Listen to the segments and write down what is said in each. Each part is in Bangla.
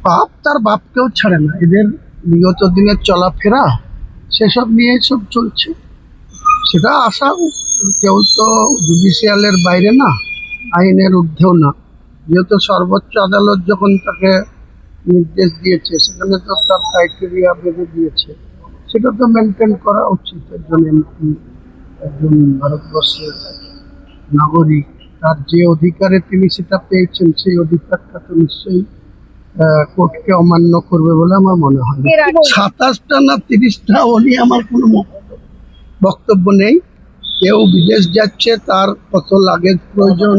পাপ তার বাপকেও ছাড়ে না। এদের বিগত দিনের চলাফেরা সেসব নিয়ে সব চলছে। সেটা আশা, কেউ তো জুডিশিয়ালের বাইরে না, আইনের ঊর্ধ্বেও না। যেহেতু সর্বোচ্চ আদালত যখন তাকে নির্দেশ দিয়েছে, সেখানে তো তার ক্রাইটেরিয়া বেঁধে দিয়েছে, সেটা তো মেনটেন করা উচিত। একজন এমপি, একজন ভারতবর্ষের নাগরিক, তার যে অধিকারে তিনি সেটা পেয়েছেন, সেই অধিকারটা তো নিশ্চয়ই কোর্টকে অমান্য করবে বলে আমার মনে হয় না। 27টা না 30টা ও নিয়ে আমার কোনো বক্তব্য নেই। কেউ বিদেশ যাচ্ছে, তার কত লাগেজ প্রয়োজন,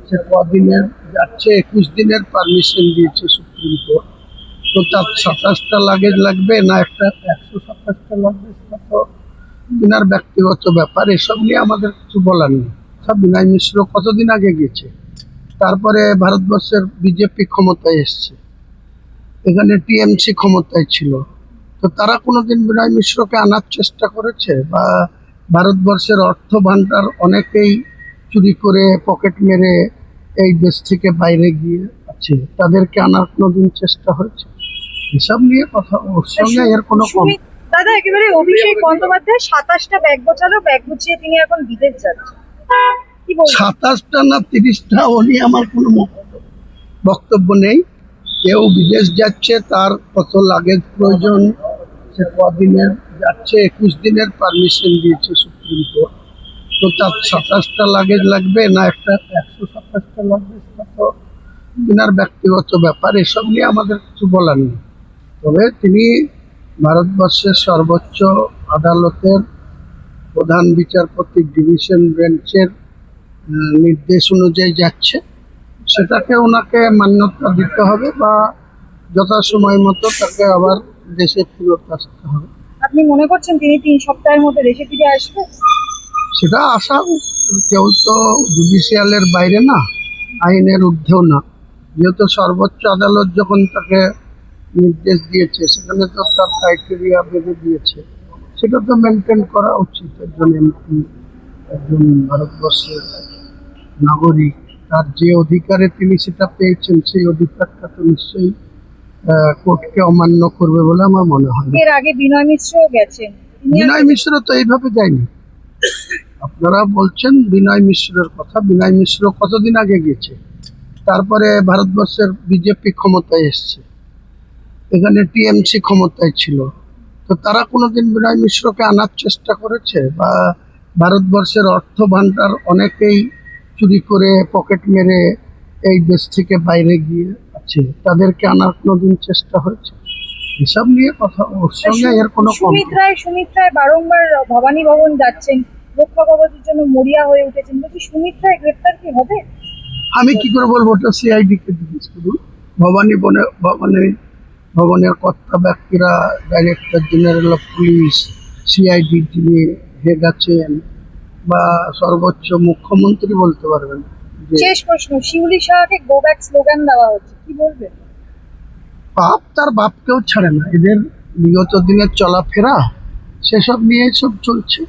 সে কদিনের যাচ্ছে, 21 দিনের পারমিশন দিয়েছে সুপ্রিম কোর্ট। তো তার 27টা লাগেজ লাগবে না একটা 127টা লাগবে, সেটা তো বিনার ব্যক্তিগত ব্যাপার। এসব নিয়ে আমাদের কিছু বলার নেই। সব বিনয় মিশ্র কতদিন আগে গেছে, তারপরে ভারতবর্ষের বিজেপি ক্ষমতায় এসছে, এখানে টিএমসি ক্ষমতায় ছিল। তো তারা কোনোদিন বিনয় মিশ্রকে আনার চেষ্টা করেছে? বা ভারতবর্ষের অর্থ ভাণ্ডার অনেকেই চুরি করে পকেট মেরে এই দেশ থেকে বাইরে গিয়ে আছে, তাদেরকে আনার কোনোদিন চেষ্টা হয়েছে? এসব নিয়ে কথা, ওর সঙ্গে এর কোনো দাদা একেবারে অভিষেক বন্দ্যোপাধ্যায় 27টা ব্যাগ গোছালো, ব্যাগ গুছিয়ে তিনি এখন বিদেশ যাচ্ছেন, কি বলবেন? 27টা না 30টা ও নিয়ে আমার কোনো বক্তব্য নেই। কেউ বিদেশ যাচ্ছে, তার কত লাগেজ প্রয়োজন, সে কদিনের যাচ্ছে, 21 দিনের পারমিশন দিয়েছে সুপ্রিম কোর্ট। তো তার 27টা লাগেজ লাগবে না একটা 127টা লাগবে, সেটা তো বিনার ব্যক্তিগত ব্যাপার। এসব নিয়ে আমাদের কিছু বলার নেই। তবে তিনি ভারতবর্ষের সর্বোচ্চ আদালতের প্রধান বিচারপতি, ডিভিশন বেঞ্চের নির্দেশ অনুযায়ী যাচ্ছে, সেটাকে ওনাকে মান্যতা দিতে হবে বা যথাসময় মতো তাকে আবার দেশে ফেরত আসতে হবে। আপনি মনে করছেন তিনি 3 সপ্তাহের মধ্যে দেশে ফিরে আসবে? সেটা আশা, কেউ তো জুডিশিয়ালের বাইরে না, আইনের ঊর্ধ্বেও না। যেহেতু সর্বোচ্চ আদালত যখন তাকে নির্দেশ দিয়েছে, সেখানে তো তার ক্রাইটেরিয়া বেঁধে দিয়েছে, সেটা তো মেনটেন করা উচিত। একজন এমপি, একজন ভারতবর্ষের নাগরিক, তার যে অধিকারে তিনি সেটা পেয়েছেন, সেই অধিকারটা তো নিশ্চয়ই কোর্টকে অমান্য করবে বলে আমার মনে হয়। এর আগে বিনয় মিশ্র গেছেন, বিনয় মিশ্র তো এইভাবে যায়নি। আপনারা বলছেন বিনয় মিশ্রের কথা, বিনয় মিশ্র কতদিন আগে গেছে, তারপরে ভারতবর্ষের বিজেপি ক্ষমতায় এসছে, এখানে টিএমসি ক্ষমতায় ছিল। তো তারা কোনোদিন বিনয় মিশ্রকে আনার চেষ্টা করেছে? বা ভারতবর্ষের অর্থ ভাণ্ডার অনেকেই চুরি করে পকেট মেরে এই দেশ থেকে বাইরে গিয়ে আছে, তাদেরকে আনার কোনোদিন চেষ্টা হয়েছে? এসব নিয়ে কথা, ওর সঙ্গে এর কোনো সুমিত রায় বারংবার ভবানী ভবন যাচ্ছেন, রক্ষা কবচের জন্য মরিয়া হয়ে উঠেছেন, বলছি সুমিত রায় গ্রেপ্তার কি হবে? আমি কি করে বলবো? ওটা সিআইডি কে জিজ্ঞেস করুন। ভবনের কর্তা ব্যক্তিরা, director general of police, CID যিনি হেড আছেন, বা সর্বোচ্চ মুখ্যমন্ত্রী বলতে পারবেন। শেষ প্রশ্ন, শিউলি সাহাকে গো ব্যাক স্লোগান দেওয়া হচ্ছে, কি বলবেন? পাপ তার বাপকেও ছাড়ে না। এদের বিগত দিনের চলাফেরা সেসব নিয়ে সব চলছে।